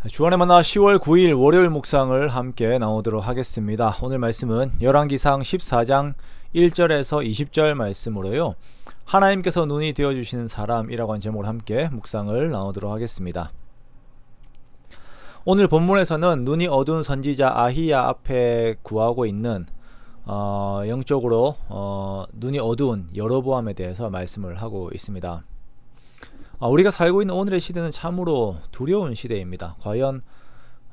주안의 만나 10월 9일 월요일 묵상을 함께 나누도록 하겠습니다. 오늘 말씀은 열왕기상 14장 1절에서 20절 말씀으로요. 하나님께서 눈이 되어주시는 사람이라고 하는 제목으로 함께 묵상을 나누도록 하겠습니다. 오늘 본문에서는 눈이 어두운 선지자 아히야 앞에 구하고 있는 영적으로 눈이 어두운 여로보암에 대해서 말씀을 하고 있습니다. 우리가 살고 있는 오늘의 시대는 참으로 두려운 시대입니다. 과연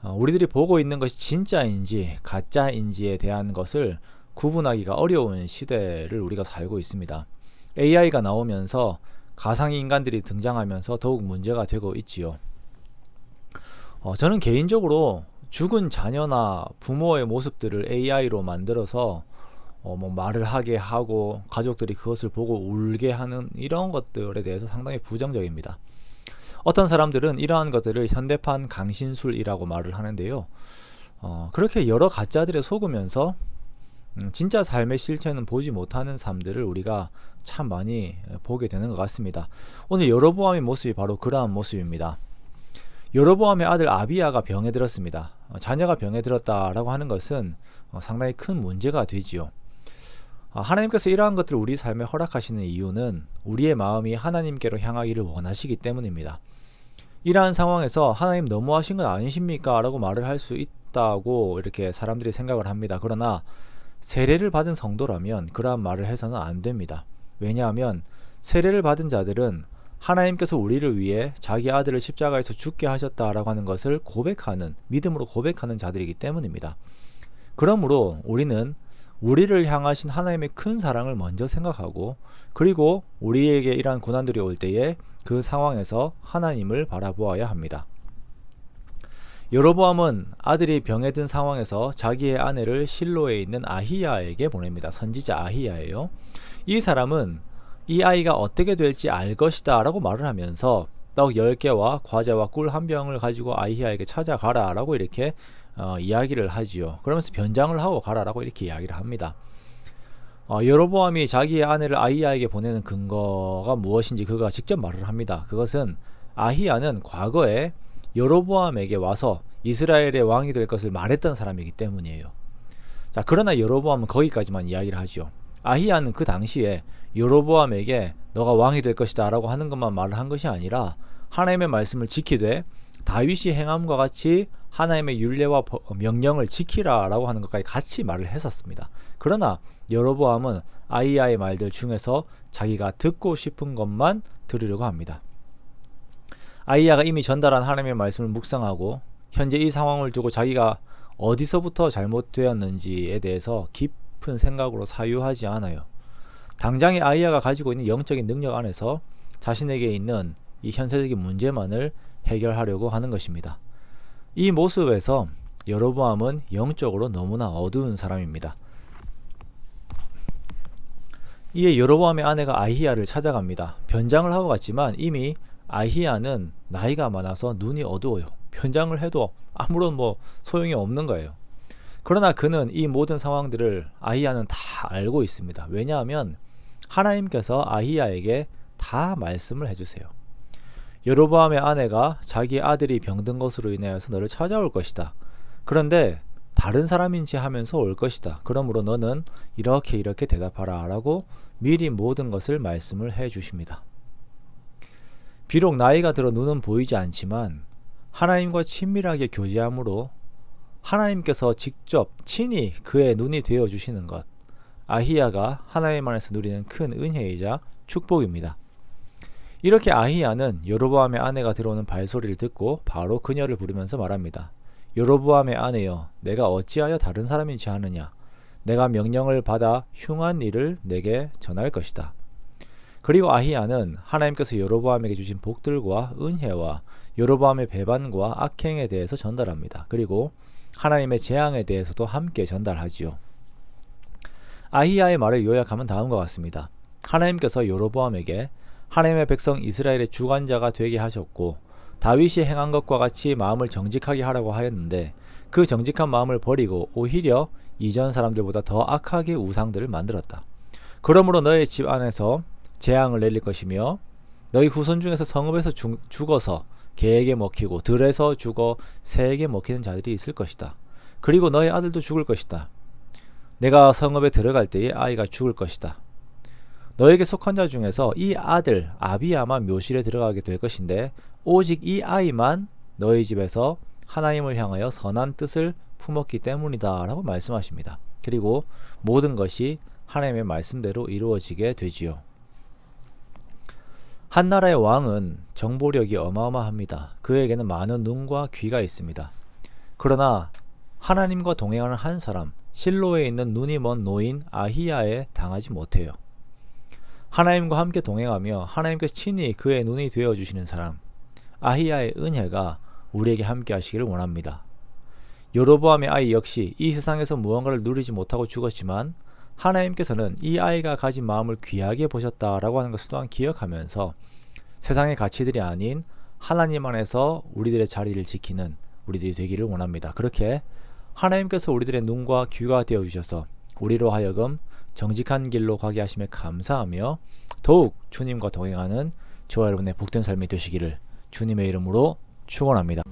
우리들이 보고 있는 것이 진짜인지 가짜인지에 대한 것을 구분하기가 어려운 시대를 우리가 살고 있습니다. AI가 나오면서 가상인간들이 등장하면서 더욱 문제가 되고 있지요. 저는 개인적으로 죽은 자녀나 부모의 모습들을 AI로 만들어서 말을 하게 하고 가족들이 그것을 보고 울게 하는 이런 것들에 대해서 상당히 부정적입니다. 어떤 사람들은 이러한 것들을 현대판 강신술이라고 말을 하는데요. 그렇게 여러 가짜들에 속으면서 진짜 삶의 실체는 보지 못하는 삶들을 우리가 참 많이 보게 되는 것 같습니다. 오늘 여로보암의 모습이 바로 그러한 모습입니다. 여로보암의 아들 아비야가 병에 들었습니다. 자녀가 병에 들었다라고 하는 것은 상당히 큰 문제가 되지요. 하나님께서 이러한 것들을 우리 삶에 허락하시는 이유는 우리의 마음이 하나님께로 향하기를 원하시기 때문입니다. 이러한 상황에서 하나님 너무하신 건 아니십니까? 라고 말을 할 수 있다고 이렇게 사람들이 생각을 합니다. 그러나 세례를 받은 성도라면 그러한 말을 해서는 안 됩니다. 왜냐하면 세례를 받은 자들은 하나님께서 우리를 위해 자기 아들을 십자가에서 죽게 하셨다라고 하는 것을 고백하는, 믿음으로 고백하는 자들이기 때문입니다. 그러므로 우리는 우리를 향하신 하나님의 큰 사랑을 먼저 생각하고, 그리고 우리에게 이러한 고난들이 올 때에 그 상황에서 하나님을 바라보아야 합니다. 여로보암은 아들이 병에 든 상황에서 자기의 아내를 실로에 있는 아히야에게 보냅니다. 선지자 아히야예요. 이 사람은 이 아이가 어떻게 될지 알 것이다 라고 말을 하면서 떡 10개와 과자와 꿀 한 병을 가지고 아히야에게 찾아가라 라고 이렇게 이야기를 하지요. 그러면서 변장을 하고 가라라고 이렇게 이야기를 합니다. 여로보암이 자기의 아내를 아히야에게 보내는 근거가 무엇인지 그가 직접 말을 합니다. 그것은 아히야는 과거에 여로보암에게 와서 이스라엘의 왕이 될 것을 말했던 사람이기 때문이에요. 자, 그러나 여로보암은 거기까지만 이야기를 하죠. 아히야는 그 당시에 여로보암에게 너가 왕이 될 것이다 라고 하는 것만 말을 한 것이 아니라 하나님의 말씀을 지키되 다윗이 행함과 같이 하나님의 율례와 명령을 지키라 라고 하는 것까지 같이 말을 했었습니다. 그러나 여로보암은 아히야의 말들 중에서 자기가 듣고 싶은 것만 들으려고 합니다. 아히야가 이미 전달한 하나님의 말씀을 묵상하고 현재 이 상황을 두고 자기가 어디서부터 잘못되었는지에 대해서 깊은 생각으로 사유하지 않아요. 당장의 아히야가 가지고 있는 영적인 능력 안에서 자신에게 있는 이 현세적인 문제만을 해결하려고 하는 것입니다. 이 모습에서 여로보암은 영적으로 너무나 어두운 사람입니다. 이에 여로보암의 아내가 아히야를 찾아갑니다. 변장을 하고 갔지만 이미 아히야는 나이가 많아서 눈이 어두워요. 변장을 해도 아무런 소용이 없는 거예요. 그러나 그는 이 모든 상황들을 아히야는 다 알고 있습니다. 왜냐하면 하나님께서 아히야에게 다 말씀을 해주세요. 여로보암의 아내가 자기 아들이 병든 것으로 인하여서 너를 찾아올 것이다. 그런데 다른 사람인지 하면서 올 것이다. 그러므로 너는 이렇게 대답하라 라고 미리 모든 것을 말씀을 해 주십니다. 비록 나이가 들어 눈은 보이지 않지만 하나님과 친밀하게 교제함으로 하나님께서 직접 친히 그의 눈이 되어 주시는 것, 아히야가 하나님 안에서 누리는 큰 은혜이자 축복입니다. 이렇게 아히야는 여로보암의 아내가 들어오는 발소리를 듣고 바로 그녀를 부르면서 말합니다. 여로보암의 아내여, 내가 어찌하여 다른 사람인지 아느냐? 내가 명령을 받아 흉한 일을 내게 전할 것이다. 그리고 아히야는 하나님께서 여로보암에게 주신 복들과 은혜와 여로보암의 배반과 악행에 대해서 전달합니다. 그리고 하나님의 재앙에 대해서도 함께 전달하지요. 아히야의 말을 요약하면 다음과 같습니다. 하나님께서 여로보암에게 하나님의 백성 이스라엘의 주관자가 되게 하셨고 다윗이 행한 것과 같이 마음을 정직하게 하라고 하였는데 그 정직한 마음을 버리고 오히려 이전 사람들보다 더 악하게 우상들을 만들었다. 그러므로 너의 집 안에서 재앙을 내릴 것이며 너희 후손 중에서 성읍에서 죽어서 개에게 먹히고 들에서 죽어 새에게 먹히는 자들이 있을 것이다. 그리고 너의 아들도 죽을 것이다. 내가 성읍에 들어갈 때에 아이가 죽을 것이다. 너에게 속한 자 중에서 이 아들 아비야만 묘실에 들어가게 될 것인데 오직 이 아이만 너희 집에서 하나님을 향하여 선한 뜻을 품었기 때문이다 라고 말씀하십니다. 그리고 모든 것이 하나님의 말씀대로 이루어지게 되지요. 한 나라의 왕은 정보력이 어마어마합니다. 그에게는 많은 눈과 귀가 있습니다. 그러나 하나님과 동행하는 한 사람, 실로에 있는 눈이 먼 노인 아히야에 당하지 못해요. 하나님과 함께 동행하며 하나님께서 친히 그의 눈이 되어주시는 사람, 아히야의 은혜가 우리에게 함께 하시기를 원합니다. 여로보암의 아이 역시 이 세상에서 무언가를 누리지 못하고 죽었지만 하나님께서는 이 아이가 가진 마음을 귀하게 보셨다라고 하는 것을 또한 기억하면서 세상의 가치들이 아닌 하나님 안에서 우리들의 자리를 지키는 우리들이 되기를 원합니다. 그렇게 하나님께서 우리들의 눈과 귀가 되어주셔서 우리로 하여금 정직한 길로 가게 하심에 감사하며 더욱 주님과 동행하는 저와 여러분의 복된 삶이 되시기를 주님의 이름으로 축원합니다.